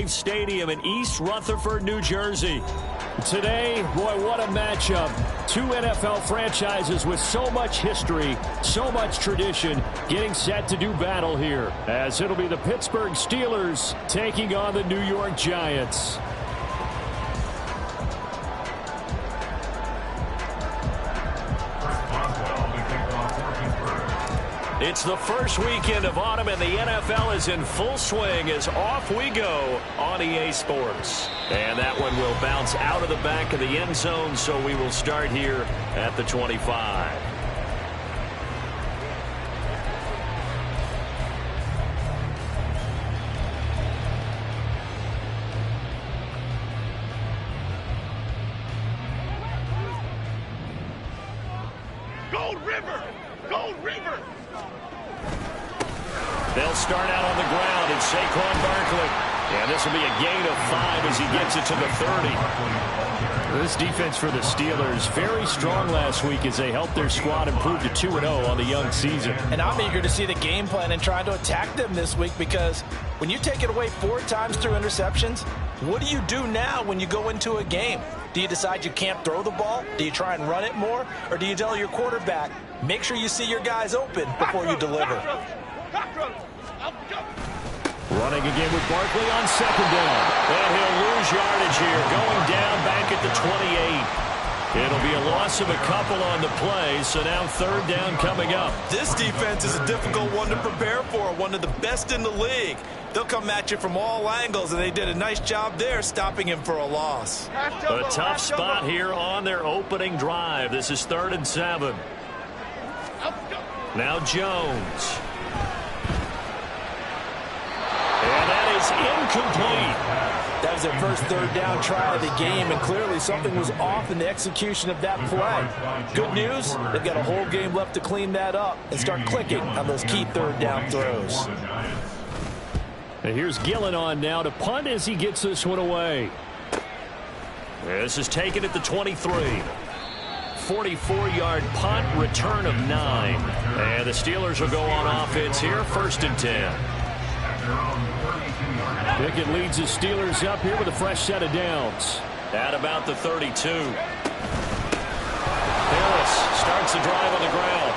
Heinz Stadium in East Rutherford, New Jersey. Today, boy, what a matchup. Two NFL franchises with so much history, so much tradition, getting set to do battle here, as it'll be the Pittsburgh Steelers taking on the New York Giants. It's the first weekend of autumn, and the NFL is in full swing as off we go on EA Sports. And that one will bounce out of the back of the end zone, so we will start here at the 25. Gold River! Gold River! They'll start out on the ground, and Saquon Barkley. And this will be a gain of 5 as he gets it to the 30. This defense for the Steelers, very strong last week as they helped their squad improve to 2-0 on the young season. And I'm eager to see the game plan and trying to attack them this week, because when you take it away 4 times through interceptions, what do you do now when you go into a game? Do you decide you can't throw the ball? Do you try and run it more? Or do you tell your quarterback, make sure you see your guys open before you deliver? Running again with Barkley on second down. And he'll lose yardage here, going down back at the 28. It'll be a loss of a couple on the play, so now third down coming up. This defense is a difficult one to prepare for, one of the best in the league. They'll come at you from all angles, and they did a nice job there stopping him for a loss. A tough spot here on their opening drive. This is 3rd and 7. Now Jones. And that is incomplete. That was their first third down try of the game, and clearly something was off in the execution of that play. Good news, they've got a whole game left to clean that up and start clicking on those key third down throws. And here's Gillen on now to punt as he gets this one away. This is taken at the 23. 44-yard punt, return of 9. And the Steelers will go on offense here, 1st and 10. Pickett leads the Steelers up here with a fresh set of downs. At about the 32. Harris starts the drive on the ground.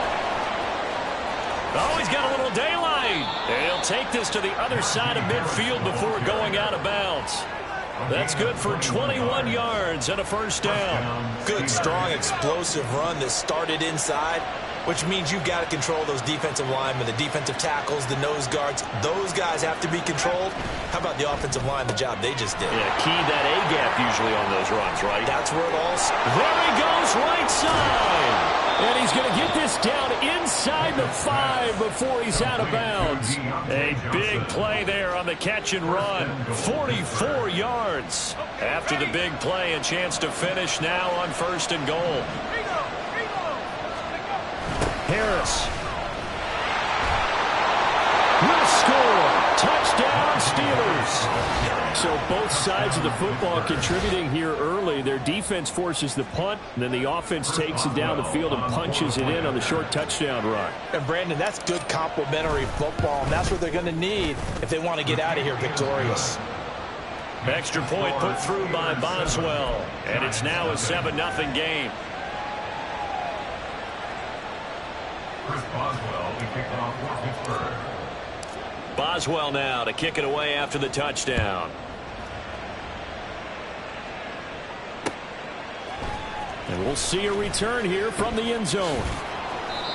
Oh, he's got a little daylight. And he'll take this to the other side of midfield before going out of bounds. That's good for 21 yards and a first down. Good, strong, explosive run that started inside, which means you've got to control those defensive linemen, the defensive tackles, the nose guards. Those guys have to be controlled. How about the offensive line, the job they just did? Yeah, key that A-gap usually on those runs, right? That's where it all starts. There he goes, right side. And he's going to get this down inside the 5 before he's out of bounds. A big play there on the catch and run. 44 yards. After the big play, a chance to finish now on 1st and goal. Harris will score. Touchdown, Steelers. So both sides of the football contributing here early. Their defense forces the punt, and then the offense takes it down the field and punches it in on the short touchdown run. And Brandon, that's good complementary football, and that's what they're going to need if they want to get out of here victorious. Extra point put through by Boswell, and it's now a 7-0 game. Boswell now to kick it away after the touchdown. And we'll see a return here from the end zone.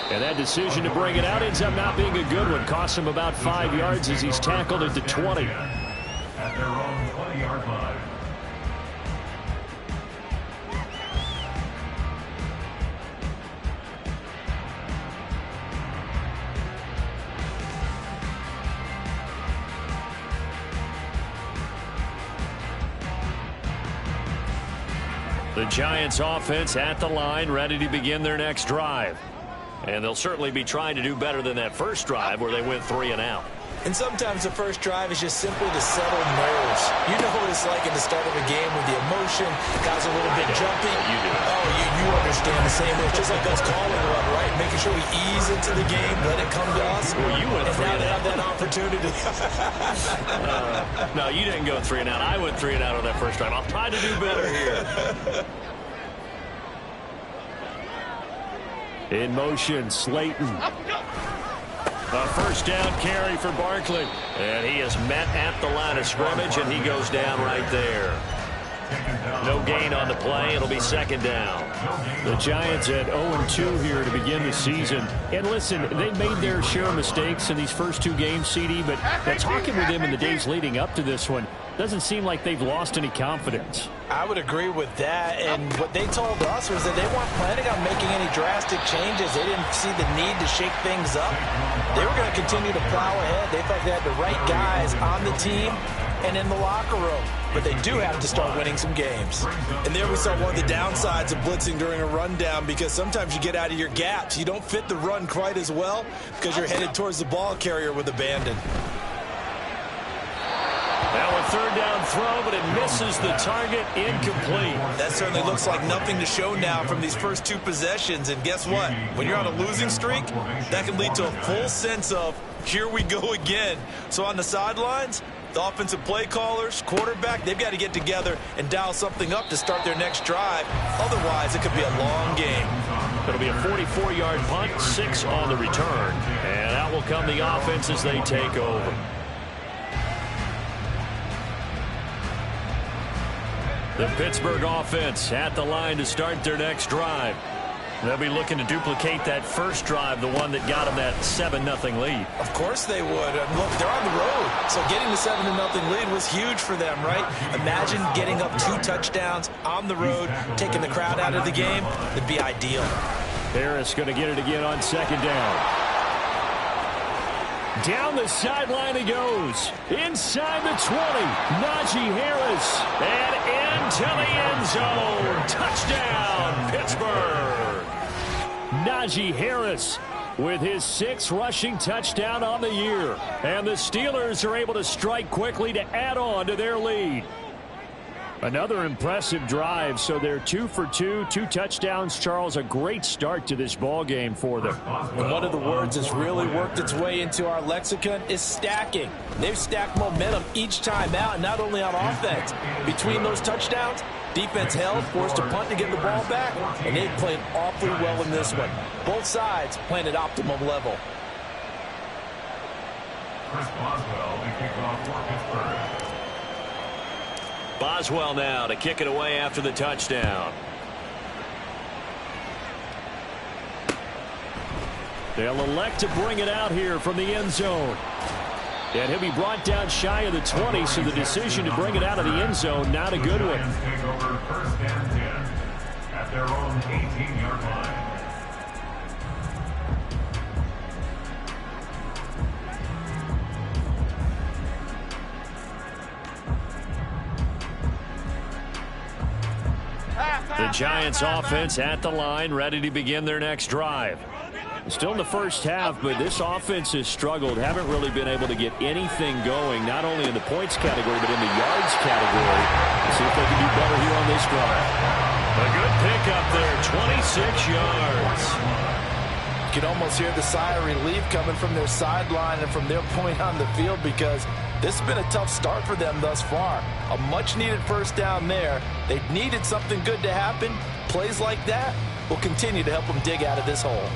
And that decision to bring it out ends up not being a good one. Costs him about 5 yards as he's tackled at the 20. At their own 20-yard line. The Giants offense at the line, ready to begin their next drive. And they'll certainly be trying to do better than that first drive where they went 3 and out. And sometimes the first drive is just simply to settle nerves. You know what it's it's like in the start of a game with the emotion, guys are a little bit jumpy. You do. Oh, you understand the same way. It's just like us calling run, right? Making sure we ease into the game, let it come to us. Well, you went and 3 now and they out. have that opportunity. No, you didn't go 3 and out. I went 3 and out on that first drive. I'll try to do better here. In motion, Slayton. A first down carry for Barkley. And he is met at the line of scrimmage, and he goes down right there. No gain on the play. It'll be second down. The Giants at 0-2 here to begin the season. And listen, they made their share of mistakes in these first 2 games, CD, but talking with them in the days leading up to this one, doesn't seem like they've lost any confidence. I would agree with that, and what they told us was that they weren't planning on making any drastic changes. They didn't see the need to shake things up. They were going to continue to plow ahead. They felt they had the right guys on the team and in the locker room. But they do have to start winning some games. And there we saw one of the downsides of blitzing during a rundown, because sometimes you get out of your gaps. You don't fit the run quite as well because you're headed towards the ball carrier with abandon. Now a third down throw, but it misses the target, incomplete. That certainly looks like nothing to show now from these first 2 possessions. And guess what? When you're on a losing streak, that can lead to a full sense of, here we go again. So on the sidelines, the offensive play callers, quarterback, they've got to get together and dial something up to start their next drive. Otherwise, it could be a long game. It'll be a 44-yard punt, 6 on the return. And out will come the offense as they take over. The Pittsburgh offense at the line to start their next drive. They'll be looking to duplicate that first drive, the one that got them that 7-0 lead. Of course they would. And look, they're on the road. So getting the 7-0 lead was huge for them, right? Imagine getting up 2 touchdowns on the road, taking the crowd out of the game. It'd be ideal. Harris going to get it again on second down. Down the sideline he goes. Inside the 20. Najee Harris. And into the end zone. Touchdown, Pittsburgh. Najee Harris with his 6th rushing touchdown on the year. And the Steelers are able to strike quickly to add on to their lead. Another impressive drive, so they're 2 for 2, 2 touchdowns. Charles, a great start to this ball game for them. And one of the words that's really worked its way into our lexicon is stacking. They've stacked momentum each time out, and not only on offense. Between those touchdowns, defense held, forced a punt to get the ball back, and they've played awfully well in this one. Both sides playing at optimum level. Chris Boswell, the kickoff for Pittsburgh. Boswell now to kick it away after the touchdown. They'll elect to bring it out here from the end zone. And he'll be brought down shy of the 20, so the decision to bring it out of the end zone, not a good one. Take over first and 10 at their own 18-yard line. The Giants offense at the line, ready to begin their next drive. Still in the first half, but this offense has struggled. Haven't really been able to get anything going, not only in the points category, but in the yards category. Let's see if they can do better here on this drive. A good pickup there, 26 yards. You can almost hear the sigh of relief coming from their sideline and from their point on the field, because this has been a tough start for them thus far. A much-needed first down there. They needed something good to happen. Plays like that will continue to help them dig out of this hole.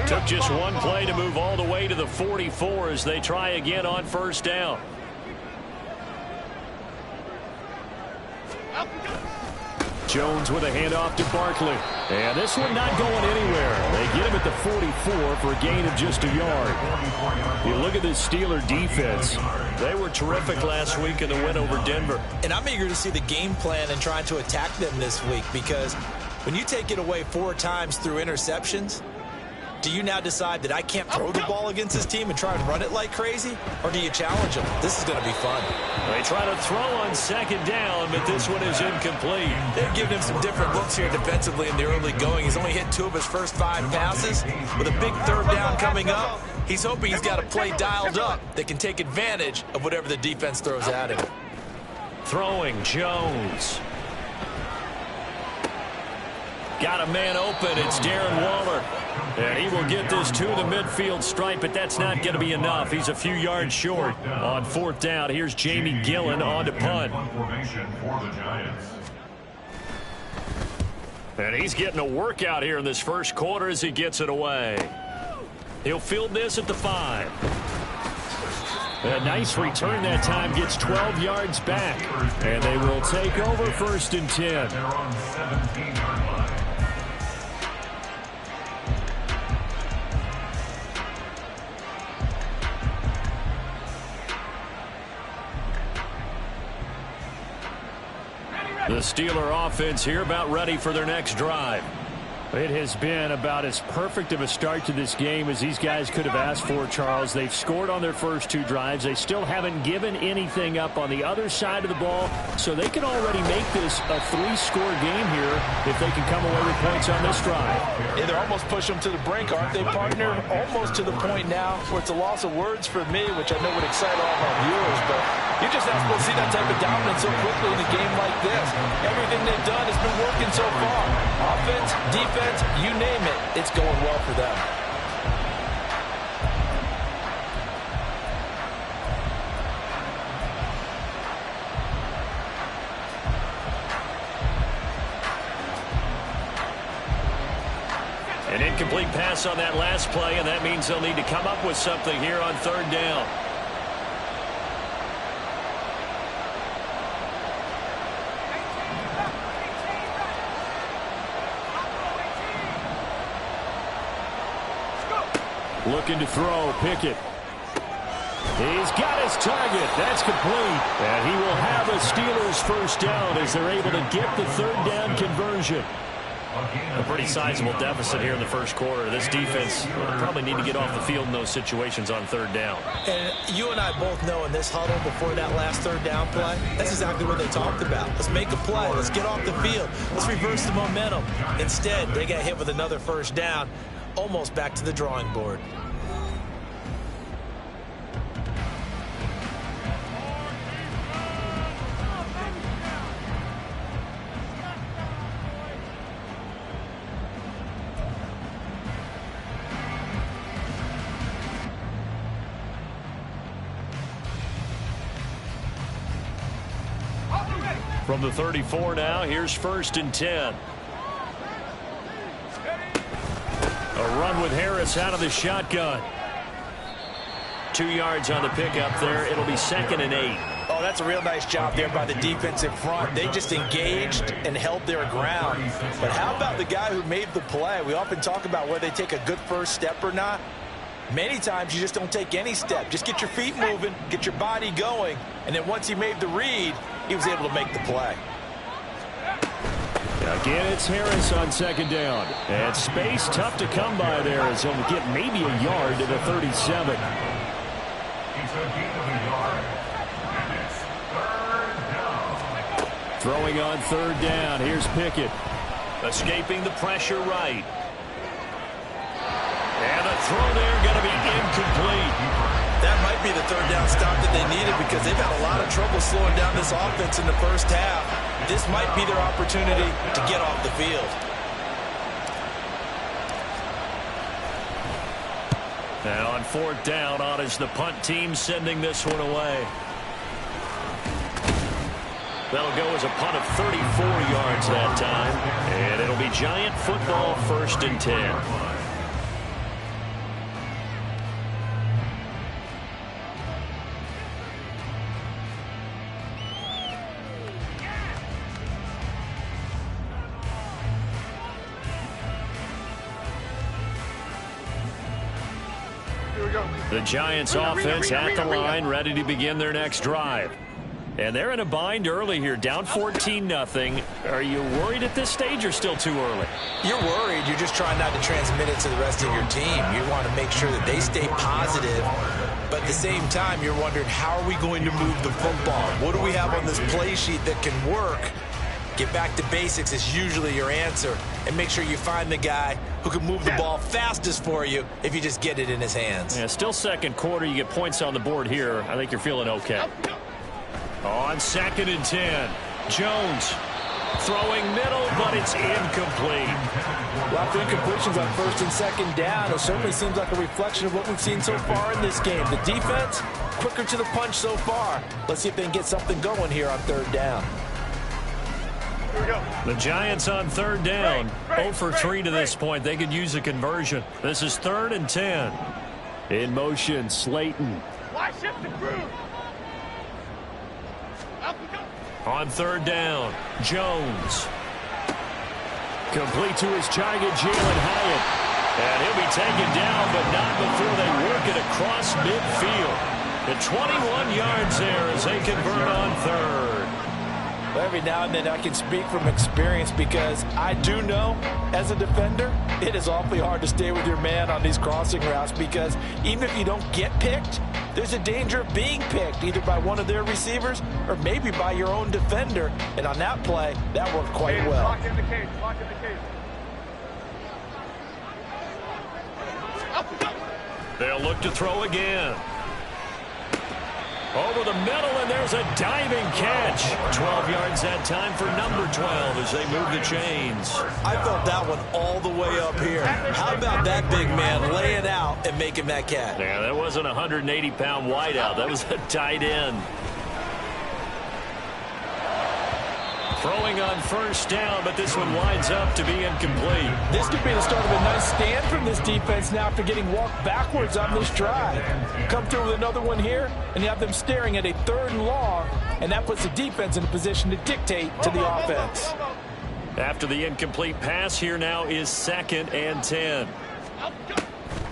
Took just one play to move all the way to the 44 as they try again on first down. Jones with a handoff to Barkley. And this one not going anywhere. They get him at the 44 for a gain of just a yard. You look at this Steeler defense. They were terrific last week in the win over Denver. And I'm eager to see the game plan and trying to attack them this week, because when you take it away 4 times through interceptions, do you now decide that I can't throw the ball against this team and try and run it like crazy? Or do you challenge them? This is going to be fun. They try to throw on second down, but this one is incomplete. They've given him some different looks here defensively in the early going. He's only hit 2 of his first 5 passes. With a big third down coming up, He's hoping he's got a play dialed up that can take advantage of whatever the defense throws at him. Throwing Jones. Got a man open. It's Darren Waller. And he will get this to the midfield stripe, but that's not going to be enough. He's a few yards short on 4th down. Here's Jamie Gillen on to punt. And he's getting a workout here in this first quarter as he gets it away. He'll field this at the 5. A nice return that time, gets 12 yards back. And they will take over 1st and 10. They're on 17-yard line. The Steeler offense here about ready for their next drive. It has been about as perfect of a start to this game as these guys could have asked for, Charles. They've scored on their first 2 drives. They still haven't given anything up on the other side of the ball, so they can already make this a 3-score game here if they can come away with points on this drive. Yeah, they're almost pushing them to the brink, aren't they, partner? Almost to the point now where it's a loss of words for me, which I know would excite all of our viewers, but you're just not supposed to see that type of dominance so quickly in a game like this. Everything they've done has been working so far. Offense, defense, you name it, it's going well for them. An incomplete pass on that last play, and that means they'll need to come up with something here on 3rd down. Looking to throw, Pickett. He's got his target. That's complete. And he will have a Steelers 1st down as they're able to get the 3rd down conversion. A pretty sizable deficit here in the first quarter. This defense will probably need to get off the field in those situations on 3rd down. And you and I both know in this huddle before that last 3rd down play, that's exactly what they talked about. Let's make a play. Let's get off the field. Let's reverse the momentum. Instead, they got hit with another 1st down, almost back to the drawing board. From the 34 now, here's 1st and 10. A run with Harris out of the shotgun. 2 yards on the pickup there. It'll be 2nd and 8. Oh, that's a real nice job there by the defensive front. They just engaged and held their ground. But how about the guy who made the play? We often talk about whether they take a good first step or not. Many times you just don't take any step. Just get your feet moving, get your body going, and then once he made the read, he was able to make the play. Again, it's Harris on 2nd down. And space tough to come by there as he'll get maybe a yard to the 37. He's a gain of a yard, and it's 3rd down. Throwing on 3rd down. Here's Pickett. Escaping the pressure right. And the throw there going to be incomplete. That might be the 3rd down stop that they needed because they've had a lot of trouble slowing down this offense in the first half. This might be their opportunity to get off the field. And on 4th down, on is the punt team sending this one away. That'll go as a punt of 34 yards that time. And it'll be Giant football, 1st and 10. The Giants offense at the line, ready to begin their next drive. And they're in a bind early here, down 14-0. Are you worried at this stage or still too early? You're worried. You're just trying not to transmit it to the rest of your team. You want to make sure that they stay positive. But at the same time, you're wondering, how are we going to move the football? What do we have on this play sheet that can work? Get back to basics is usually your answer. And make sure you find the guy who can move the ball fastest for you if you just get it in his hands. Yeah, still second quarter. You get points on the board here. I think you're feeling okay. On 2nd and 10, Jones throwing middle, but it's incomplete. Well, after incompletions on 1st and 2nd down, it certainly seems like a reflection of what we've seen so far in this game. The defense, quicker to the punch so far. Let's see if they can get something going here on 3rd down. The Giants on 3rd down, 0 for 3 to this point. They could use a conversion. This is 3rd and 10. In motion, Slayton. Why shift the groove? On 3rd down, Jones. Complete to his target, Jalen Hyatt. And he'll be taken down, but not before they work it across midfield. The 21 yards there as they convert on 3rd. Every now and then I can speak from experience because I do know, as a defender, it is awfully hard to stay with your man on these crossing routes because even if you don't get picked, there's a danger of being picked either by one of their receivers or maybe by your own defender. And on that play, that worked quite well. Lock in the cage. Lock in the cage. They'll look to throw again. Over the middle, and there's a diving catch. 12 yards that time for number 12 as they move the chains. I felt that one all the way up here. How about that big man laying out and making that catch? Yeah, that wasn't a 180-pound wideout. That was a tight end. Throwing on 1st down, but this one winds up to be incomplete. This could be the start of a nice stand from this defense now after getting walked backwards on this drive. Come through with another one here, and you have them staring at a 3rd and long, and that puts the defense in a position to dictate to the offense. After the incomplete pass, here now is 2nd and 10.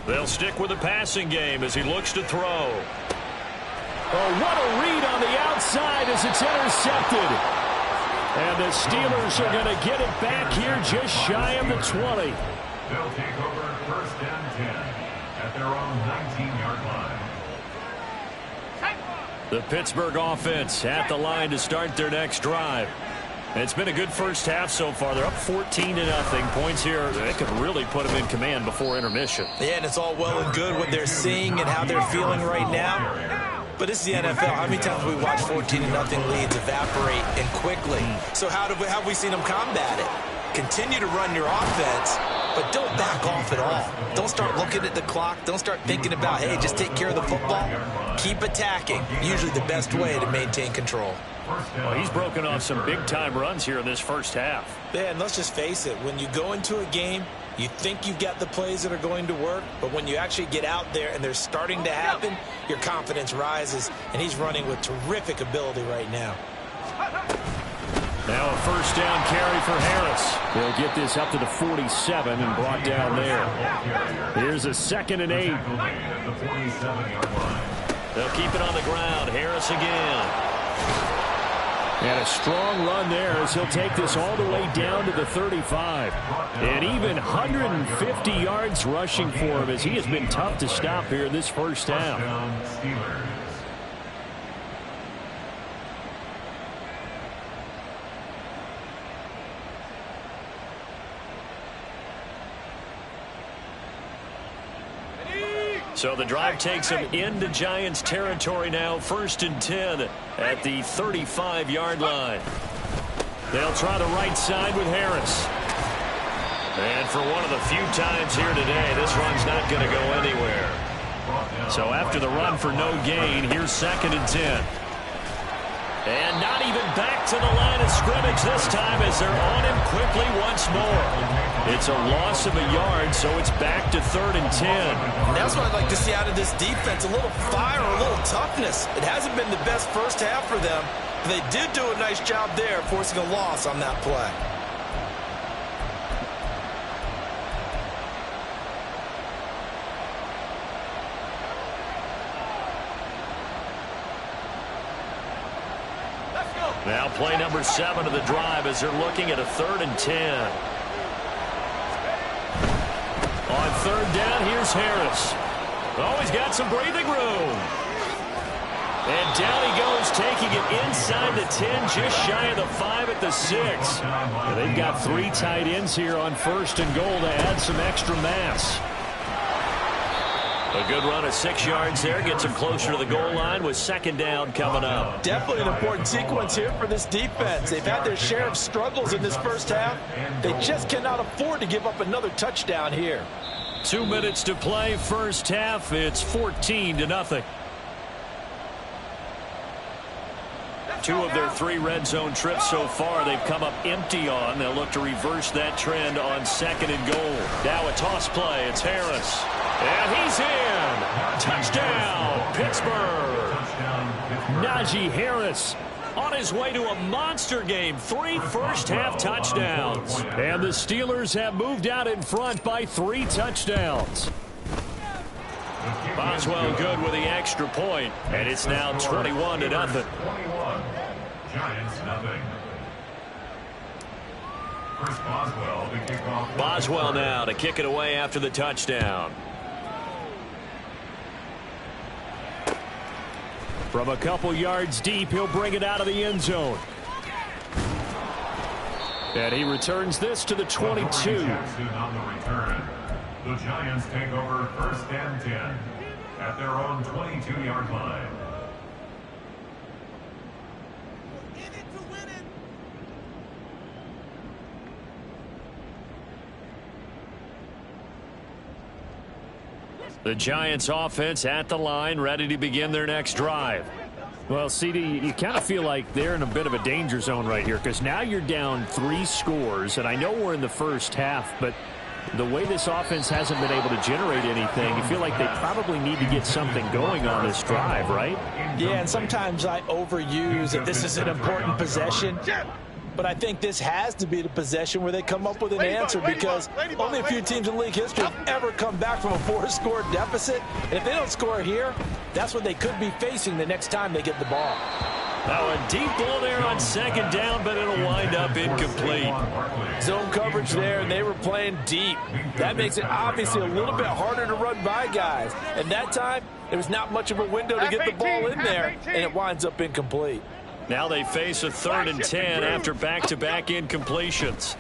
They'll stick with the passing game as he looks to throw. Oh, what a read on the outside as it's intercepted. And the Steelers are going to get it back here just shy of the 20. They'll take over 1st and 10 at their own 19-yard line. The Pittsburgh offense at the line to start their next drive. And it's been a good first half so far. They're up 14-0. Points here, they could really put them in command before intermission. Yeah, and it's all well and good what they're seeing and how they're feeling right now. But this is the NFL. How many times have we watched 14-0 leads evaporate and quickly? So how have we seen them combat it? Continue to run your offense, but don't back off at all. Don't start looking at the clock. Don't start thinking about, hey, just take care of the football. Keep attacking. Usually the best way to maintain control. Well, he's broken off some big-time runs here in this first half. Yeah, and let's just face it. When you go into a game, you think you've got the plays that are going to work, but when you actually get out there and they're starting to happen, your confidence rises, and he's running with terrific ability right now. Now a 1st down carry for Harris. They'll get this up to the 47 and brought down there. Here's a 2nd and 8. They'll keep it on the ground. Harris again. And a strong run there as he'll take this all the way down to the 35. And even 150 yards rushing for him as he has been tough to stop here in this first half. So the drive takes them into Giants territory now. 1st and 10 at the 35-yard line. They'll try the right side with Harris. And for one of the few times here today, this run's not going to go anywhere. So after the run for no gain, here's 2nd and 10. And not even back to the line of scrimmage this time as they're on him quickly once more. It's a loss of a yard, so it's back to 3rd and 10. And that's what I'd like to see out of this defense, a little fire, a little toughness. It hasn't been the best first half for them, but they did do a nice job there forcing a loss on that play. Now play number 7 of the drive as they're looking at a 3rd and 10. On 3rd down, here's Harris. Oh, he's got some breathing room. And down he goes, taking it inside the 10, just shy of the 5 at the 6. And they've got 3 tight ends here on 1st and goal to add some extra mass. A good run of 6 yards there gets him closer to the goal line with 2nd down coming up. Definitely an important sequence here for this defense. They've had their share of struggles in this first half. They just cannot afford to give up another touchdown here. 2 minutes to play, first half. It's 14-0. 2 of their 3 red zone trips so far they've come up empty on. They'll look to reverse that trend on 2nd and goal. Now a toss play. It's Harris. And he's in. Touchdown, Pittsburgh. Najee Harris on his way to a monster game. 3 first-half touchdowns. And the Steelers have moved out in front by 3 touchdowns. Boswell good with the extra point, and it's now 21-0. Giants nothing. First Boswell to kick off. Boswell now to kick it away after the touchdown. From a couple yards deep, he'll bring it out of the end zone. And he returns this to the 22. Jackson on the return. The Giants take over 1st and 10 at their own 22-yard line. The Giants offense at the line, ready to begin their next drive. Well, CD, you kind of feel like they're in a bit of a danger zone right here because now you're down 3 scores, and I know we're in the first half, but the way this offense hasn't been able to generate anything, you feel like they probably need to get something going on this drive, right? Yeah, and sometimes I overuse that this is an important possession. But I think this has to be the possession where they come up with an answer because only a few teams in league history have ever come back from a 4-score deficit. And if they don't score here, that's what they could be facing the next time they get the ball. Now a deep ball there on 2nd down, but it'll wind up incomplete. Zone coverage there, and they were playing deep. That makes it obviously a little bit harder to run by guys. And that time, there was not much of a window to get the ball in there, and it winds up incomplete. Now they face a 3rd and 10 after back-to-back incompletions.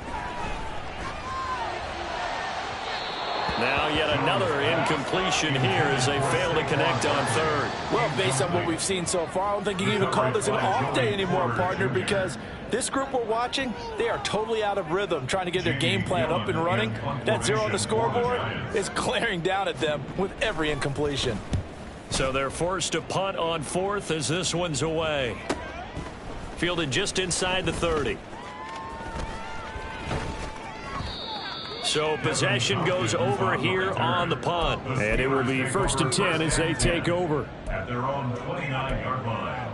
Now yet another incompletion here as they fail to connect on 3rd. Well, based on what we've seen so far, I don't think you can even call this an off day anymore, partner, because this group we're watching, they are totally out of rhythm, trying to get their game plan up and running. That 0 on the scoreboard is glaring down at them with every incompletion. So they're forced to punt on 4th as this one's away. Fielded just inside the 30. So possession goes over here on the punt. And it will be 1st and 10 as they take over. At their own 29-yard line.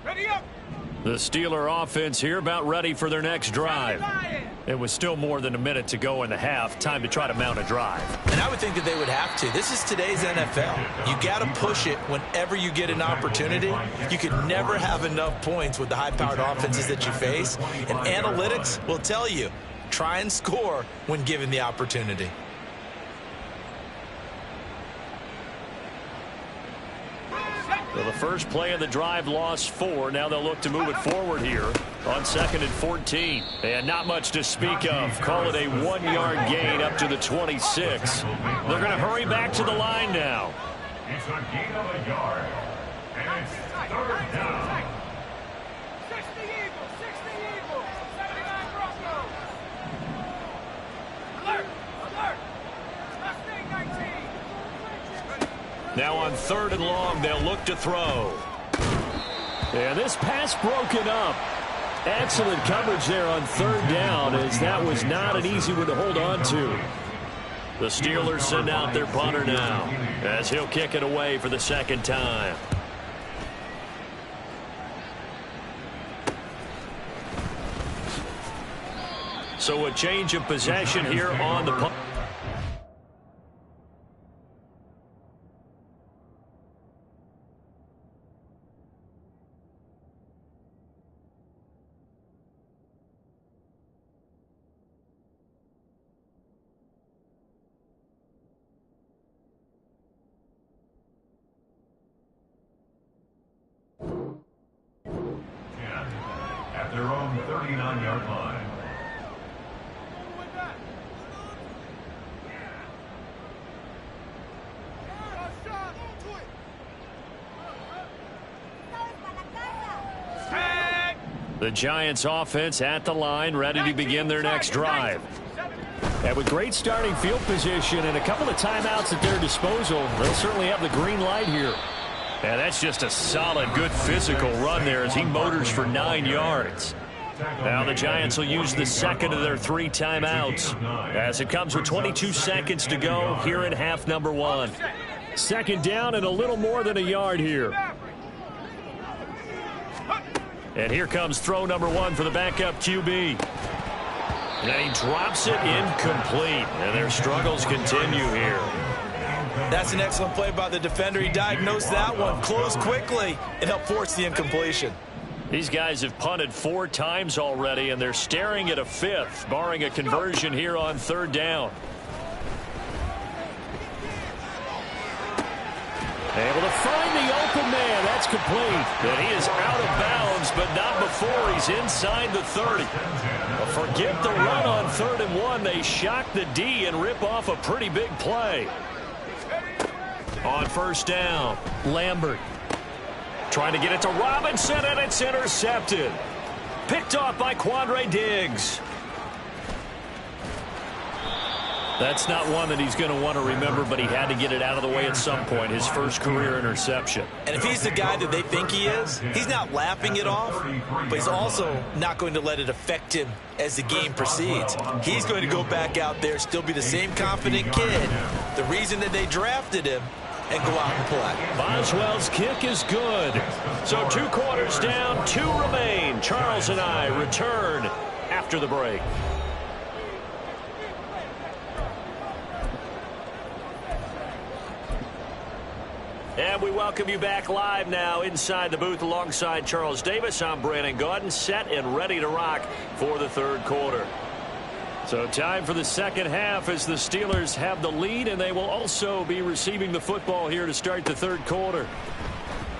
Ready up! The Steeler offense here about ready for their next drive. It was still more than a minute to go in the half. Time to try to mount a drive. And I would think that they would have to. This is today's NFL. You got to push it whenever you get an opportunity. You can never have enough points with the high-powered offenses that you face. And analytics will tell you, try and score when given the opportunity. Well, the first play of the drive lost 4. Now they'll look to move it forward here on 2nd and 14. And not much to speak of. Call it a 1-yard gain up to the 26. They're going to hurry back to the line now. It's a gain of a yard. And it's 3rd down. 60 Eagles, 79 Broncos. Alert, alert. Mustang 19. Now on 3rd and long, they'll look to throw. And this pass broken up. Excellent coverage there on 3rd down, as that was not an easy one to hold on to. The Steelers send out their punter now, as he'll kick it away for the 2nd time. So a change of possession here on the punt. their own 39-yard line. The Giants offense at the line, ready to begin their next drive. And with great starting field position and a couple of timeouts at their disposal, they'll certainly have the green light here. And that's just a solid, good physical run there as he motors for 9 yards. Now the Giants will use the second of their 3 timeouts as it comes with 22 seconds to go here in half number 1. Second down and a little more than a yard here. And here comes throw number 1 for the backup QB. And he drops it incomplete. And their struggles continue here. That's an excellent play by the defender. He diagnosed that one, closed quickly, and helped force the incompletion. These guys have punted 4 times already, and they're staring at a 5th, barring a conversion here on 3rd down. Able to find the open man. That's complete. And he is out of bounds, but not before he's inside the 30. But forget the run on 3rd and 1. They shock the D and rip off a pretty big play. On 1st down, Lambert trying to get it to Robinson, and it's intercepted. Picked off by Quandre Diggs. That's not one that he's going to want to remember, but he had to get it out of the way at some point, his first career interception. And if he's the guy that they think he is, he's not laughing it off, but he's also not going to let it affect him as the game proceeds. He's going to go back out there, still be the same confident kid, the reason that they drafted him, and go out and play. Boswell's kick is good. So 2 quarters down, 2 remain. Charles and I return after the break. And we welcome you back live now inside the booth alongside Charles Davis. I'm Brandon Gaudin, set and ready to rock for the 3rd quarter. So time for the second half as the Steelers have the lead, and they will also be receiving the football here to start the 3rd quarter.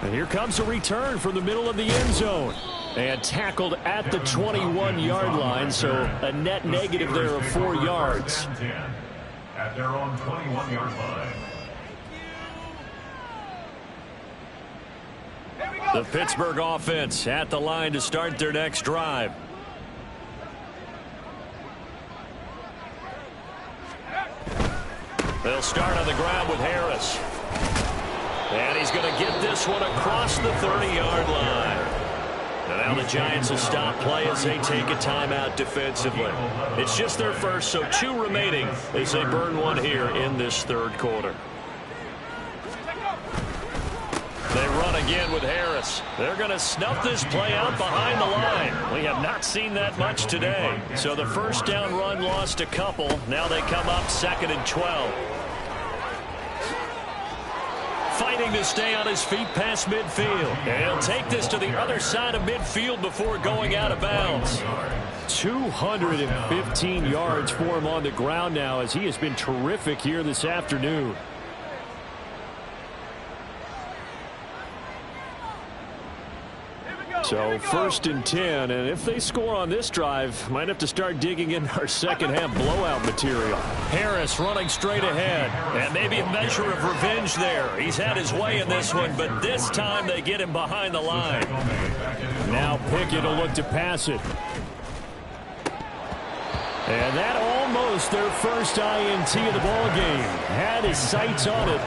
And here comes a return from the middle of the end zone. And tackled at the 21-yard line, so a net negative there of 4 yards. At their own 21-yard line. The Pittsburgh offense at the line to start their next drive. They'll start on the ground with Harris. And he's going to get this one across the 30-yard line. And now the Giants will stop play as they take a timeout defensively. It's just their first, so 2 remaining as they burn 1 here in this 3rd quarter. They run again with Harris. They're going to snuff this play out behind the line. We have not seen that much today. So the 1st down run lost a couple. Now they come up 2nd and 12. Fighting to stay on his feet past midfield. And he'll take this to the other side of midfield before going out of bounds. 215 yards for him on the ground now as he has been terrific here this afternoon. So 1st and 10, and if they score on this drive, might have to start digging in our second half blowout material. Harris running straight ahead, and maybe a measure of revenge there. He's had his way in this one, but this time they get him behind the line. Now Pickett will look to pass it. And that almost their first INT of the ball game. Had his sights on it,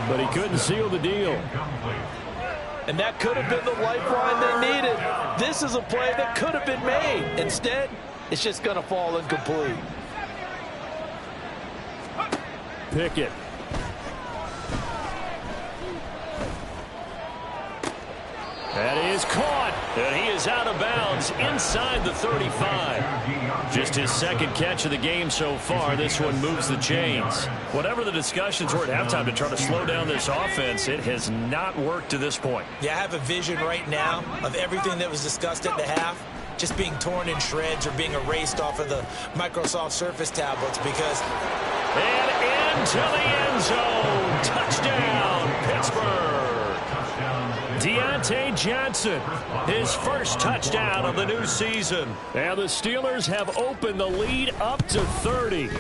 but he couldn't seal the deal. And that could have been the lifeline they needed. This is a play that could have been made. Instead, it's just going to fall incomplete. Pickett. That is caught, and he is out of bounds inside the 35. Just his 2nd catch of the game so far. This one moves the chains. Whatever the discussions were at halftime to try to slow down this offense, it has not worked to this point. Yeah, I have a vision right now of everything that was discussed at the half just being torn in shreds or being erased off of the Microsoft Surface tablets because... And into the end zone. Touchdown, Pittsburgh. Deontay Johnson, his first touchdown of the new season. And the Steelers have opened the lead up to 30.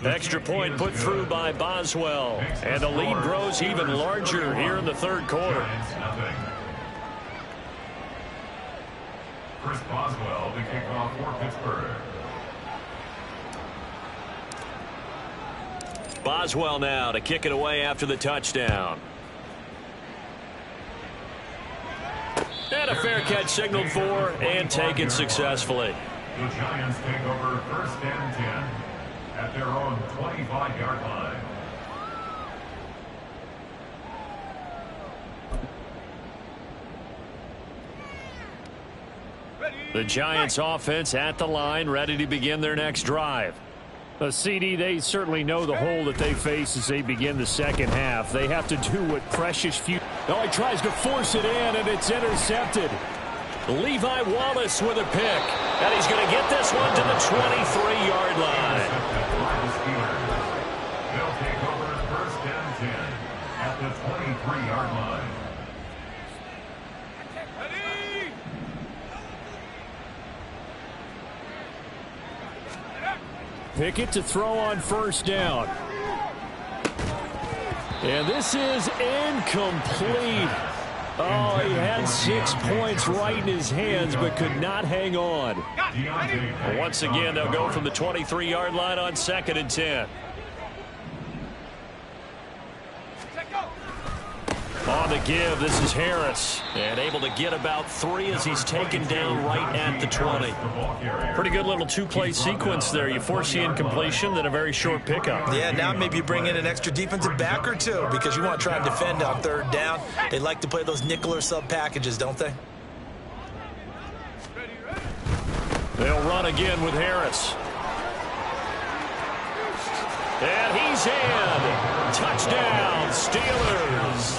Extra point put through by Boswell. And the lead grows even larger here in the third quarter. Chris Boswell, the kickoff for Pittsburgh. Boswell now to kick it away after the touchdown. And a fair catch signaled for and taken successfully. The Giants take over first and 10 at their own 25-yard line. The Giants offense at the line, ready to begin their next drive. CD, they certainly know the hole that they face as they begin the second half. They have to do what precious few... Oh, he tries to force it in, and it's intercepted. Levi Wallace with a pick. And he's going to get this one to the 23-yard line. They'll take over first and 10 at the 23-yard line. Pickett to throw on first down. And this is incomplete. Oh, he had 6 points right in his hands, but could not hang on. Once again, they'll go from the 23-yard line on second and 10. On the give, this is Harris. And able to get about 3 as he's taken down right at the 20. Pretty good little two-play sequence there. You force the incompletion, then a very short pickup. Yeah, now maybe you bring in an extra defensive back or two because you want to try and defend on third down. They like to play those nickel or sub packages, don't they? They'll run again with Harris. And he's in. Touchdown, Steelers.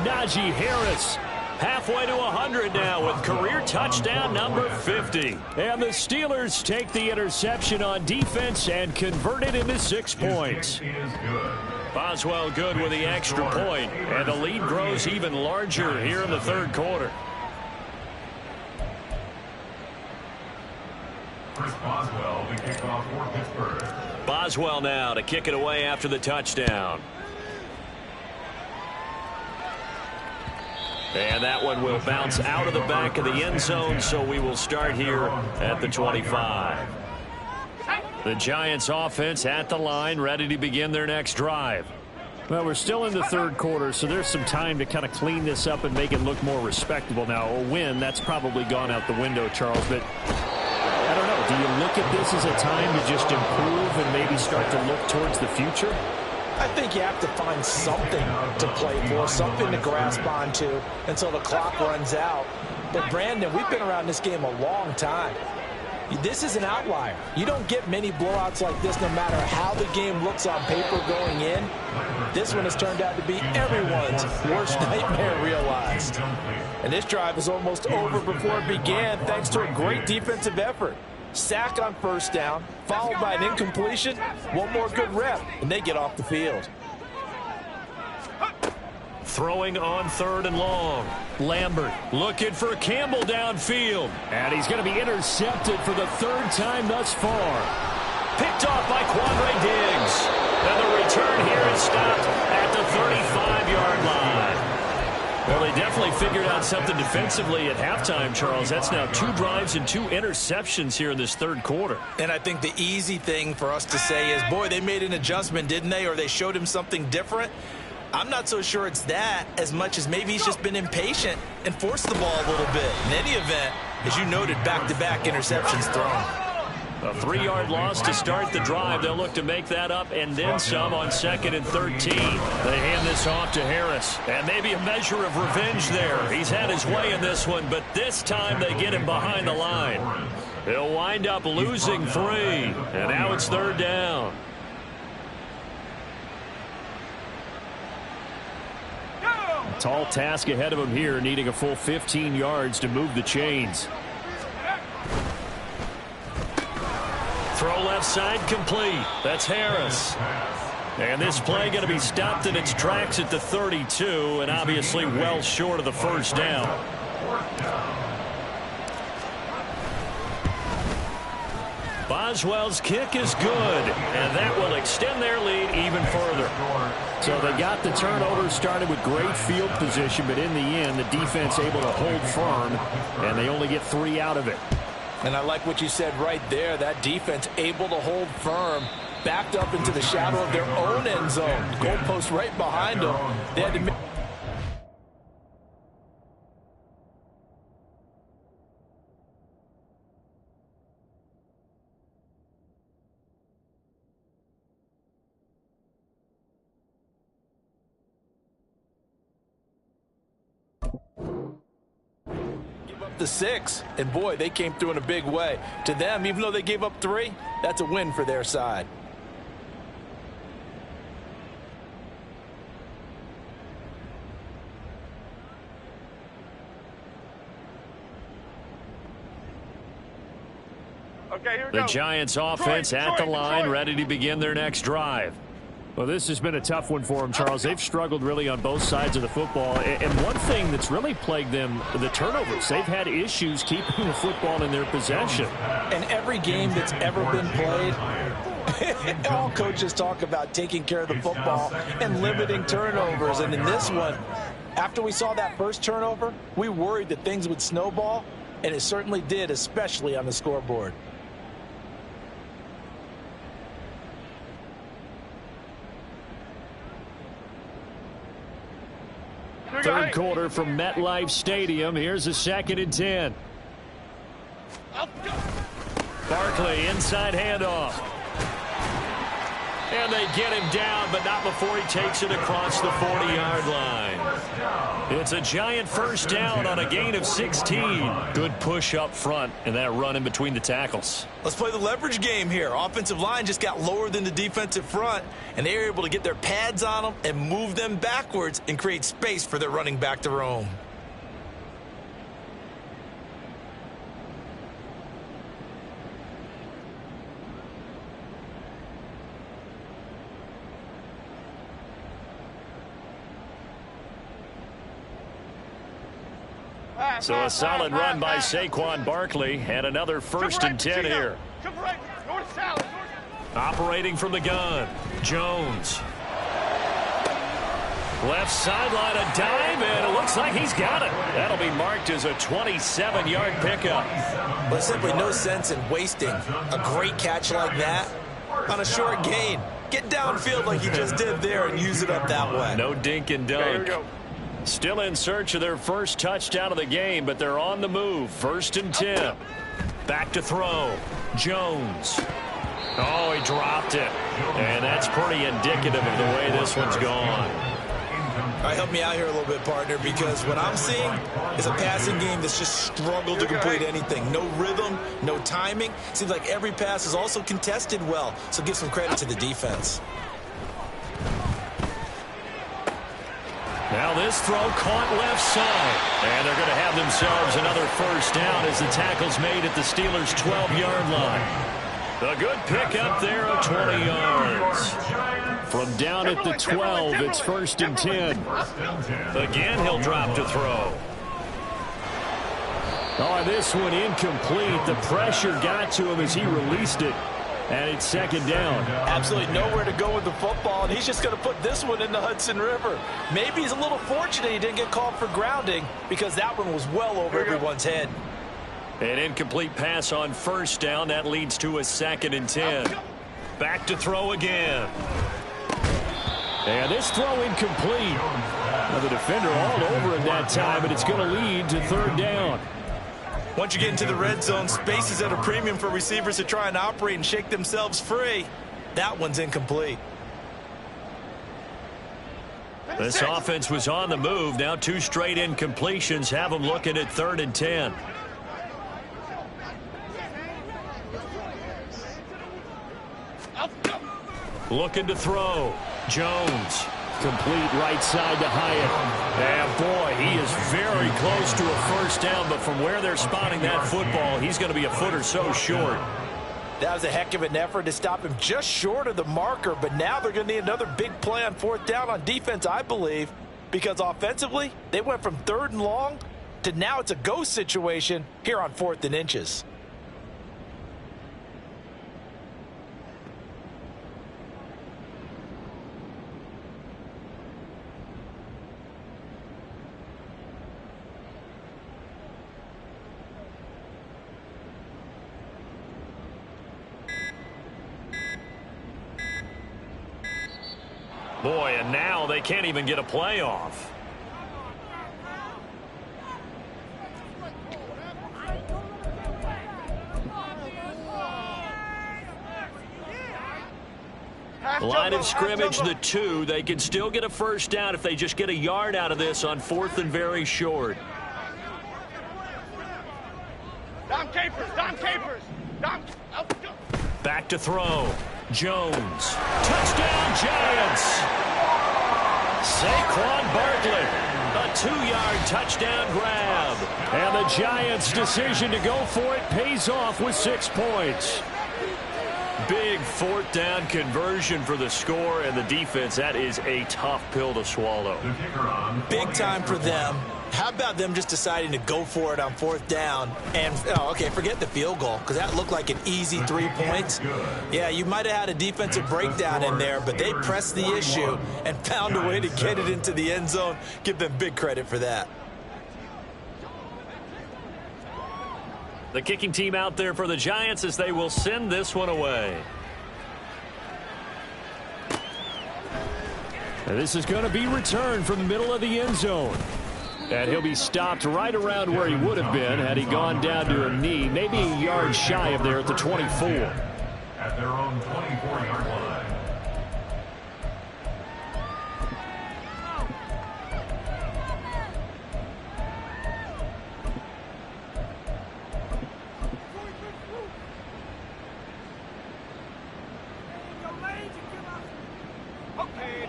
Najee Harris halfway to 100 now with career touchdown number 50. And the Steelers take the interception on defense and convert it into 6 points. Boswell good with the extra point, and the lead grows even larger here in the third quarter. Chris Boswell, the kickoff for Pittsburgh. Boswell now to kick it away after the touchdown. And that one will bounce out of the back of the end zone, so we will start here at the 25. The Giants offense at the line, ready to begin their next drive. Well, we're still in the third quarter, so there's some time to kind of clean this up and make it look more respectable. Now, a win, that's probably gone out the window, Charles, but I don't know. Do you look at this as a time to just improve and maybe start to look towards the future? I think you have to find something to play for, something to grasp onto until the clock runs out. But, Brandon, we've been around this game a long time. This is an outlier. You don't get many blowouts like this no matter how the game looks on paper going in. This one has turned out to be everyone's worst nightmare realized. And this drive is almost over before it began thanks to a great defensive effort. Sack on first down, followed by an incompletion, one more good rep, and they get off the field. Throwing on third and long. Lambert looking for Campbell downfield. And he's going to be intercepted for the third time thus far. Picked off by Quandre Diggs. And the return here is stopped at the 35-yard line. Well, they definitely figured out something defensively at halftime, Charles. That's now 2 drives and 2 interceptions here in this third quarter. And I think the easy thing for us to say is, boy, they made an adjustment, didn't they? Or they showed him something different. I'm not so sure it's that as much as maybe he's just been impatient and forced the ball a little bit. In any event, as you noted, back-to-back interceptions thrown. A 3-yard loss to start the drive. They'll look to make that up and then some on second and 13. They hand this off to Harris. And maybe a measure of revenge there. He's had his way in this one, but this time they get him behind the line. He'll wind up losing 3. And now it's third down. A tall task ahead of him here, needing a full 15 yards to move the chains. Throw left side complete. That's Harris. And this play going to be stopped in its tracks at the 32, and obviously well short of the first down. Boswell's kick is good, and that will extend their lead even further. So they got the turnover started with great field position, but in the end, the defense able to hold firm, and they only get 3 out of it. And I like what you said right there. That defense able to hold firm, backed up into the shadow of their own end zone. Goalpost right behind them. They had to the 6, and boy, they came through in a big way. To them, even though they gave up 3, that's a win for their side. Okay, here we The go. Giants offense at the line, ready to begin their next drive. Well, this has been a tough one for them, Charles. They've struggled really on both sides of the football. And one thing that's really plagued them, the turnovers. They've had issues keeping the football in their possession. And every game that's ever been played, all coaches talk about taking care of the football and limiting turnovers. And in this one, after we saw that first turnover, we worried that things would snowball, and it certainly did, especially on the scoreboard. Third quarter from MetLife Stadium. Here's a 2nd and 10. Barkley, inside handoff. And they get him down, but not before he takes it across the 40-yard line. It's a Giant first down on a gain of 16. Good push up front, and that run in between the tackles. Let's play the leverage game here. Offensive line just got lower than the defensive front, and they were able to get their pads on them and move them backwards and create space for their running back to roam. So a solid run by Saquon Barkley, and another 1st and 10 here. Operating from the gun, Jones. Left sideline, a dive, and it looks like he's got it. That'll be marked as a 27-yard pickup. There's simply no sense in wasting a great catch like that on a short gain. Get downfield like he just did there and use it up that way. No dink and dunk. Still in search of their first touchdown of the game, but they're on the move. 1st and 10. Back to throw. Jones. Oh, he dropped it. And that's pretty indicative of the way this one's gone. All right, help me out here a little bit, partner, because what I'm seeing is a passing game that's just struggled to complete anything. No rhythm, no timing. Seems like every pass is also contested well, so give some credit to the defense. Now this throw caught left side. And they're going to have themselves another first down as the tackle's made at the Steelers' 12-yard line. A good pickup there of 20 yards. From down at the 12, it's 1st and 10. Again, he'll drop to throw. Oh, this one incomplete. The pressure got to him as he released it. And it's 2nd down. Absolutely nowhere to go with the football, and he's just going to put this one in the Hudson River. Maybe he's a little fortunate he didn't get called for grounding, because that one was well over everyone's head. An incomplete pass on 1st down. That leads to a 2nd and 10. Back to throw again. And this throw incomplete. Now the defender all over him that time, but it's going to lead to 3rd down. Once you get into the red zone, space is at a premium for receivers to try and operate and shake themselves free. That one's incomplete. This offense was on the move. Now 2 straight incompletions have them looking at 3rd and 10. Looking to throw. Jones. Complete right side to Hyatt. And boy, he is very close to a first down, but from where they're spotting that football, he's going to be a foot or so short. That was a heck of an effort to stop him just short of the marker, but now they're going to need another big play on 4th down on defense, I believe, because offensively, they went from 3rd and long to now it's a go situation here on 4th and inches. Boy, and now they can't even get a play off. Line of scrimmage, the 2. They can still get a first down if they just get a yard out of this on 4th and very short. Dom Capers, Dom Capers. Back to throw. Jones. Touchdown, Giants. Saquon Barkley. A 2-yard touchdown grab. And the Giants' decision to go for it pays off with 6 points. Big 4th down conversion for the score, and the defense, that is a tough pill to swallow. Big time for them. How about them just deciding to go for it on 4th down and, okay, forget the field goal because that looked like an easy 3 points. Yeah, you might have had a defensive breakdown in there, but they pressed the issue and found a way to get it into the end zone. Give them big credit for that. The kicking team out there for the Giants as they will send this one away. And this is going to be returned from the middle of the end zone. And he'll be stopped right around where he would have been had he gone down to a knee, maybe a yard shy of there at the 24. At their own 24-yard line.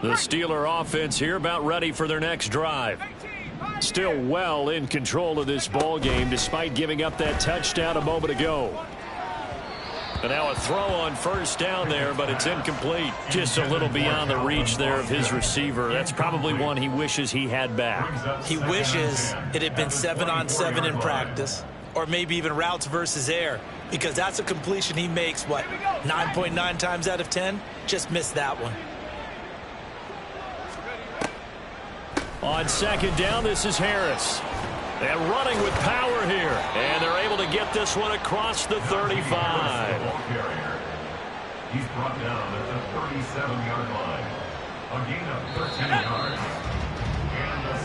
The Steeler offense here about ready for their next drive. Still well in control of this ball game despite giving up that touchdown a moment ago. And now a throw on 1st down there, but it's incomplete. Just a little beyond the reach there of his receiver. That's probably one he wishes he had back. He wishes it had been 7-on-7 in practice, or maybe even routes versus air, because that's a completion he makes, 9.9 times out of 10? Just missed that one. On 2nd down, this is Harris. And running with power here. And they're able to get this one across the 35. He's brought down at the 37-yard line. A gain of 13 yards.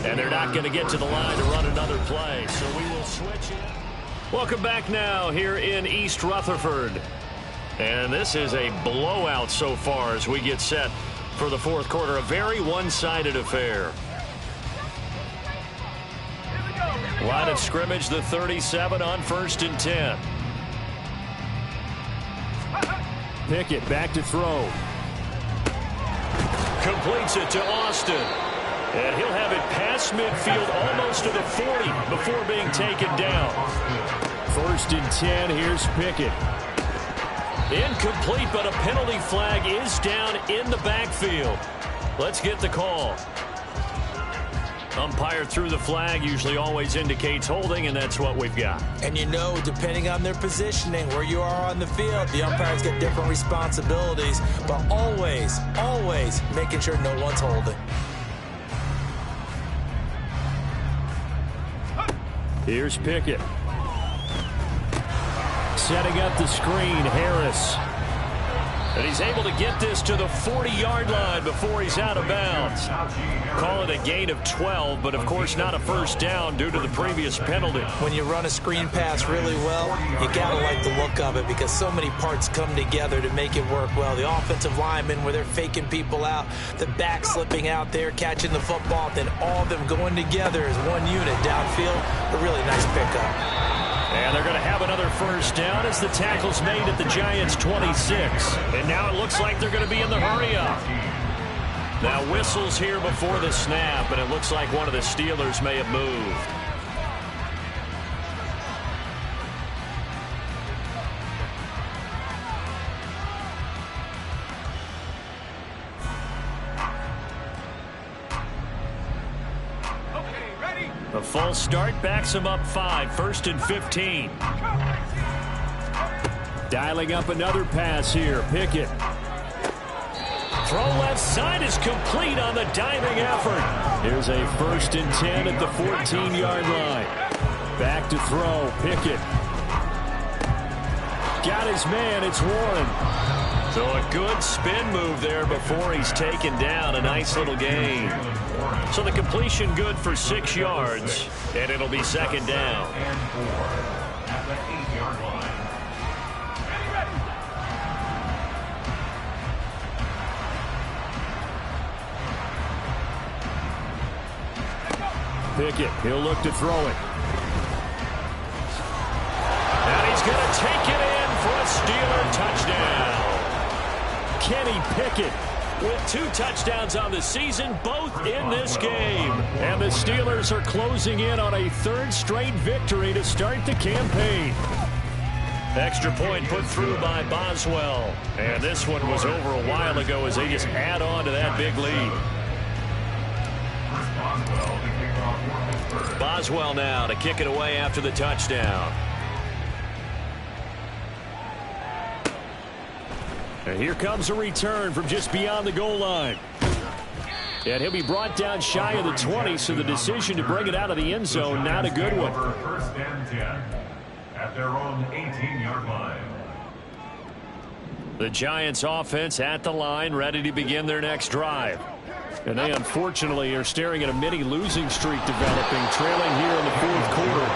And they're not going to get to the line to run another play. So we will switch it. Welcome back now here in East Rutherford. And this is a blowout so far as we get set for the 4th quarter. A very one-sided affair. Line of scrimmage, the 37 on 1st and 10. Pickett back to throw. Completes it to Austin. And he'll have it past midfield almost to the 40 before being taken down. 1st and 10, here's Pickett. Incomplete, but a penalty flag is down in the backfield. Let's get the call. Umpire threw the flag, usually always indicates holding, and that's what we've got. And you know, depending on their positioning, where you are on the field, the umpires get different responsibilities, but always, always making sure no one's holding. Here's Pickett. Setting up the screen, Harris. And he's able to get this to the 40-yard line before he's out of bounds. Call it a gain of 12, but of course not a first down due to the previous penalty. When you run a screen pass really well, you gotta like the look of it because so many parts come together to make it work well. The offensive linemen where they're faking people out, the back slipping out there, catching the football, then all of them going together as one unit downfield. A really nice pickup. And they're going to have another first down as the tackle's made at the Giants' 26. And now it looks like they're going to be in the hurry-up. Now whistles here before the snap, and it looks like one of the Steelers may have moved. false start backs him up 5, 1st and 15. Dialing up another pass here. Pickett. Throw left side is complete on the diving effort. Here's a 1st and 10 at the 14-yard line. Back to throw. Pickett. Got his man. It's Warren. So a good spin move there before he's taken down. A nice little gain. So the completion good for 6 yards, and it'll be 2nd down. At the 8-yard line. Pickett, he'll look to throw it. And he's going to take it in for a Steeler touchdown. Kenny Pickett with 2 touchdowns on the season, both in this game. And the Steelers are closing in on a 3rd straight victory to start the campaign. Extra point put through by Boswell. And this one was over a while ago as they just add on to that big lead. Boswell now to kick it away after the touchdown. And here comes a return from just beyond the goal line. And he'll be brought down shy of the 20, so the decision to bring it out of the end zone, not a good one. 1st and 10 at their own 18-yard line. The Giants offense at the line, ready to begin their next drive. And they unfortunately are staring at a mini losing streak developing, trailing here in the 4th quarter.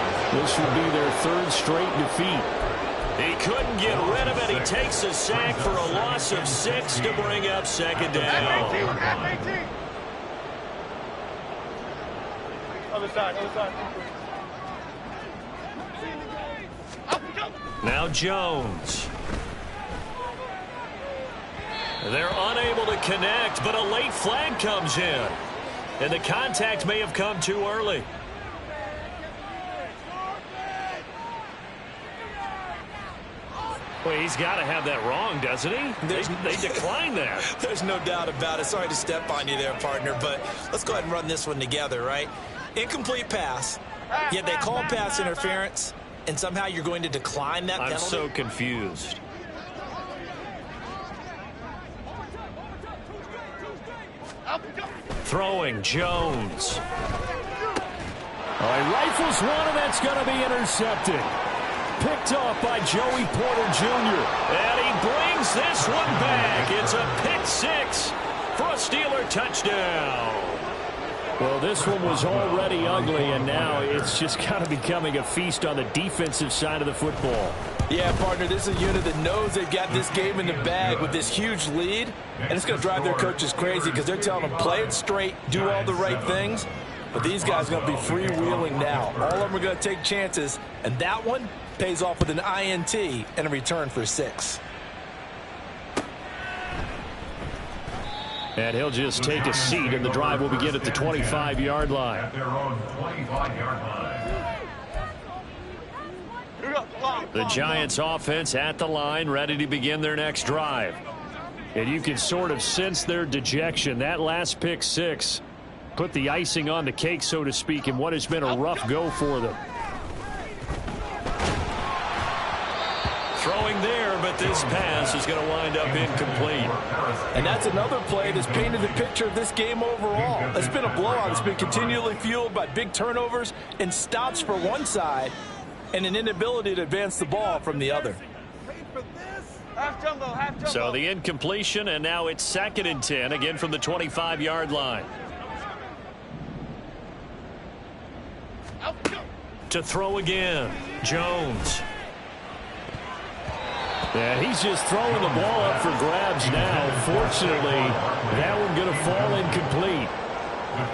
This will be their 3rd straight defeat. He couldn't get rid of it. He takes a sack for a loss of 6 to bring up 2nd down. Other side, other side. Now Jones. They're unable to connect, but a late flag comes in. And the contact may have come too early. Well, he's got to have that wrong, doesn't he? They declined that. There's no doubt about it. Sorry to step on you there, partner, but let's go ahead and run this one together, right? Incomplete pass, yet they call pass interference, and somehow you're going to decline that penalty? I'm so confused. Throwing, Jones. All right, rifles one, and that's going to be intercepted. Picked off by Joey Porter Jr. And he brings this one back. It's a pick 6 for a Steeler touchdown. Well, this one was already ugly, and now it's just kind of becoming a feast on the defensive side of the football. Yeah, partner, this is a unit that knows they've got this game in the bag with this huge lead, and it's going to drive their coaches crazy because they're telling them play it straight, do all the right things. But these guys are going to be freewheeling now. All of them are going to take chances, and that one pays off with an INT and a return for 6. And he'll just take a seat, and the drive will begin at the 25-yard line. At their own 25-yard line. The Giants offense at the line, ready to begin their next drive. And you can sort of sense their dejection. That last pick 6 put the icing on the cake, so to speak, in what has been a rough go for them. Throwing there, but this pass is going to wind up incomplete. And that's another play that's painted the picture of this game overall. It's been a blowout. It's been continually fueled by big turnovers and stops for one side and an inability to advance the ball from the other. Half jumbo, half jumbo. So the incompletion, and now it's 2nd and 10, again from the 25-yard line. To throw again, Jones. Yeah, he's just throwing the ball up for grabs now. Fortunately, that one going to fall incomplete.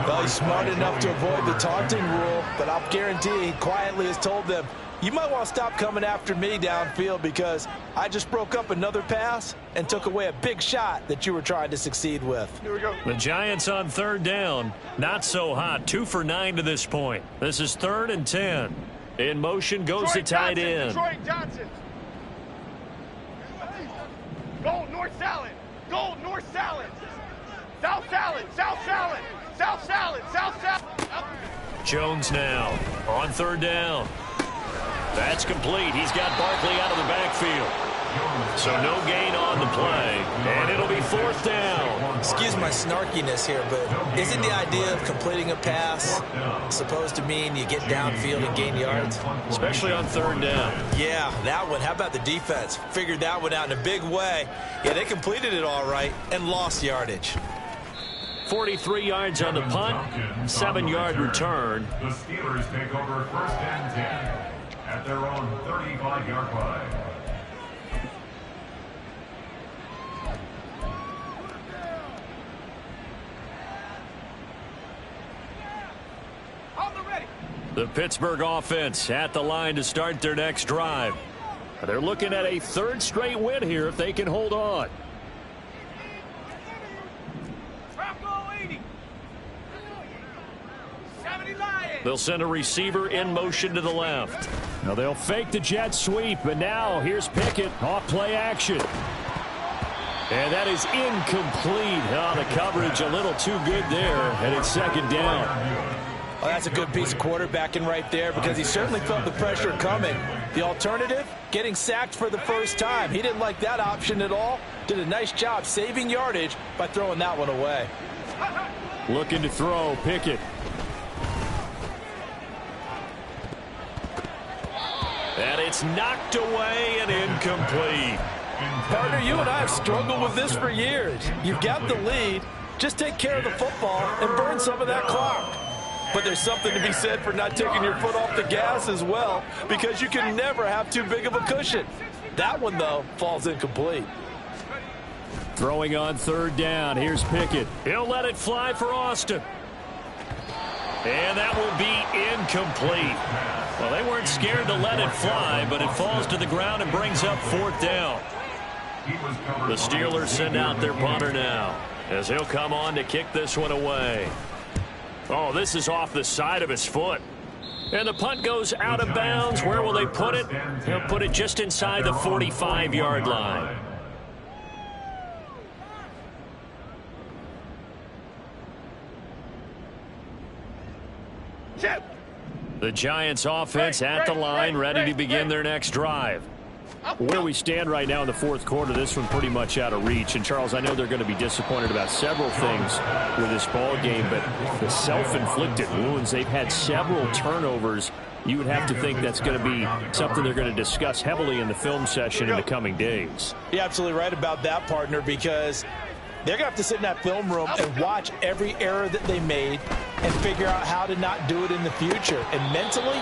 Well, he's smart enough to avoid the taunting rule, but I'll guarantee he quietly has told them, you might want to stop coming after me downfield because I just broke up another pass and took away a big shot that you were trying to succeed with. Here we go. The Giants on 3rd down. Not so hot. 2 for 9 to this point. This is 3rd and 10. In motion goes the tight end. Detroit Johnson. Gold, north salad. Gold, north salad. South salad. South salad. South salad. South salad. Jones now on third down. That's complete. He's got Barkley out of the backfield. So no gain on the play, and it'll be fourth down. Excuse my snarkiness here, but isn't the idea of completing a pass supposed to mean you get downfield and gain yards? Especially on third down. Yeah, that one. How about the defense? Figured that one out in a big way. Yeah, they completed it all right and lost yardage. 43 yards on the punt, 7-yard return. The Steelers take over first and 10 at their own 35-yard line. The Pittsburgh offense at the line to start their next drive. They're looking at a third straight win here if they can hold on. They'll send a receiver in motion to the left. Now they'll fake the jet sweep, but now here's Pickett off play action. And that is incomplete. Oh, the coverage a little too good there, and it's second down. Oh, that's a good piece of quarterbacking right there because he certainly felt the pressure coming. The alternative, getting sacked for the first time. He didn't like that option at all. Did a nice job saving yardage by throwing that one away. Looking to throw, Pickett. And it's knocked away and incomplete. Partner, you and I have struggled with this for years. You've got the lead. Just take care of the football and burn some of that clock. But there's something to be said for not taking your foot off the gas as well, because you can never have too big of a cushion. That one, though, falls incomplete. Throwing on third down. Here's Pickett. He'll let it fly for Austin. And that will be incomplete. Well, they weren't scared to let it fly, but it falls to the ground and brings up fourth down. The Steelers send out their punter now, as he'll come on to kick this one away. Oh, this is off the side of his foot. And the punt goes out of bounds. Where will they put it? They'll put it just inside the 45-yard line. The Giants offense at the line, ready to begin their next drive. Where we stand right now in the fourth quarter, this one pretty much out of reach. And, Charles, I know they're going to be disappointed about several things with this ball game, but the self-inflicted wounds, they've had several turnovers. You would have to think that's going to be something they're going to discuss heavily in the film session in the coming days. You're absolutely right about that, partner, because they're going to have to sit in that film room and watch every error that they made and figure out how to not do it in the future. And mentally,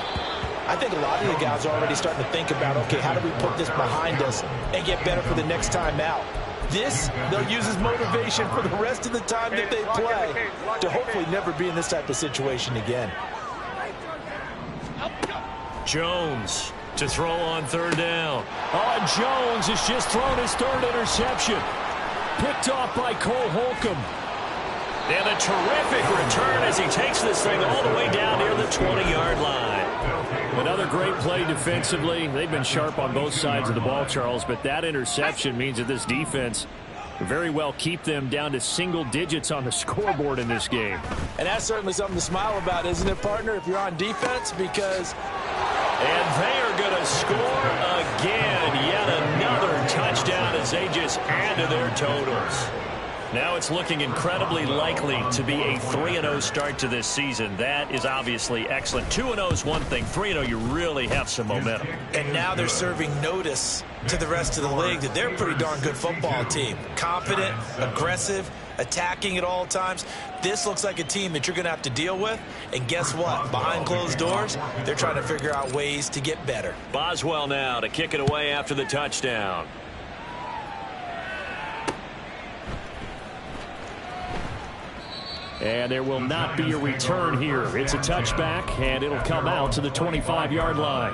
I think a lot of the guys are already starting to think about, okay, how do we put this behind us and get better for the next time out? This, they'll use as motivation for the rest of the time that they play to hopefully never be in this type of situation again. Jones to throw on third down. Oh, and Jones has just thrown his third interception. Picked off by Cole Holcomb. And a terrific return as he takes this thing all the way down near the 20-yard line. Another great play defensively. They've been sharp on both sides of the ball, Charles, but that interception means that this defense very well keep them down to single digits on the scoreboard in this game. And that's certainly something to smile about, isn't it, partner, if you're on defense? Because... And they are going to score again. Yet another touchdown as they just add to their totals. Now it's looking incredibly likely to be a 3-0 start to this season. That is obviously excellent. 2-0 is one thing. 3-0, you really have some momentum. And now they're serving notice to the rest of the league that they're a pretty darn good football team. Confident, aggressive, attacking at all times. This looks like a team that you're going to have to deal with. And guess what? Behind closed doors, they're trying to figure out ways to get better. Boswell now to kick it away after the touchdown. And there will not be a return here. It's a touchback, and it'll come out to the 25-yard line.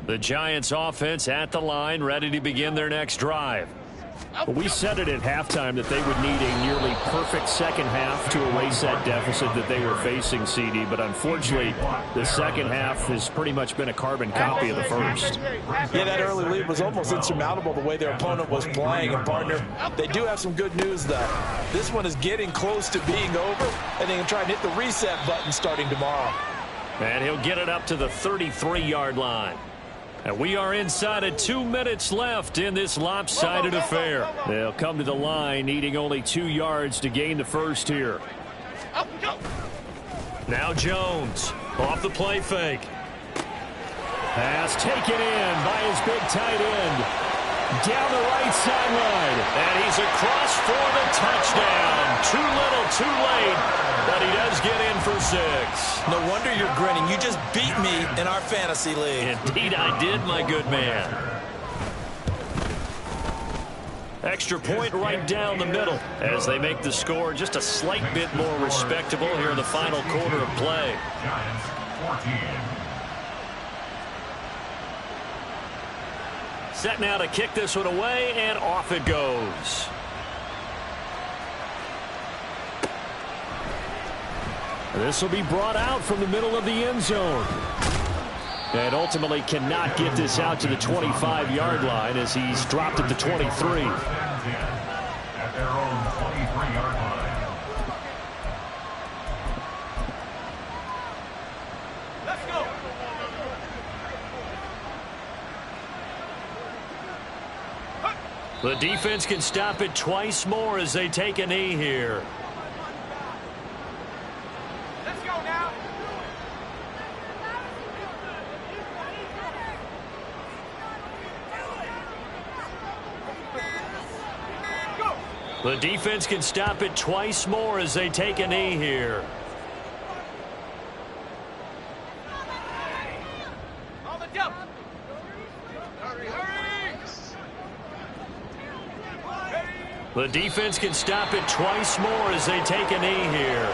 The Giants offense at the line, ready to begin their next drive. We said it at halftime that they would need a nearly perfect second half to erase that deficit that they were facing, CD. But unfortunately, the second half has pretty much been a carbon copy of the first. Yeah, that early lead was almost insurmountable the way their opponent was playing. And, partner, they do have some good news, though. This one is getting close to being over, and they can try and hit the reset button starting tomorrow. And he'll get it up to the 33-yard line. And we are inside of 2 minutes left in this lopsided affair. They'll come to the line needing only 2 yards to gain the first here. Now Jones off the play fake. Pass taken in by his big tight end. Down the right sideline. And he's across for the touchdown. Too little, too late. But he does get in for 6. No wonder you're grinning. You just beat me in our fantasy league. Indeed I did, my good man. Extra point right down the middle as they make the score just a slight bit more respectable here in the final quarter of play. Giants 14. Set now to kick this one away, and off it goes. This will be brought out from the middle of the end zone. And ultimately cannot get this out to the 25-yard line as he's dropped at the 23. At their own 23-yard line. Let's go. The defense can stop it twice more as they take a knee here. Let's go now. The defense can stop it twice more as they take a knee here. On the jump. Hurry, hurry. The defense can stop it twice more as they take a knee here.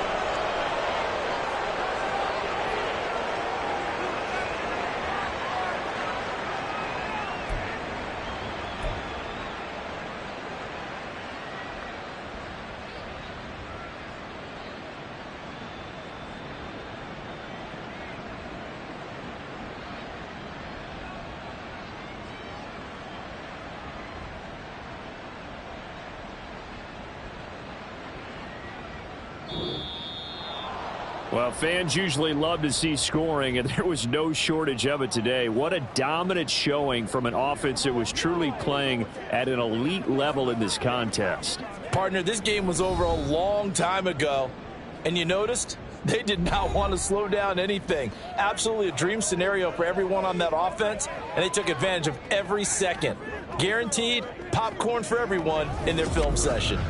Well, fans usually love to see scoring, and there was no shortage of it today. What a dominant showing from an offense that was truly playing at an elite level in this contest. Partner, this game was over a long time ago, and you noticed they did not want to slow down anything. Absolutely a dream scenario for everyone on that offense, and they took advantage of every second. Guaranteed popcorn for everyone in their film session.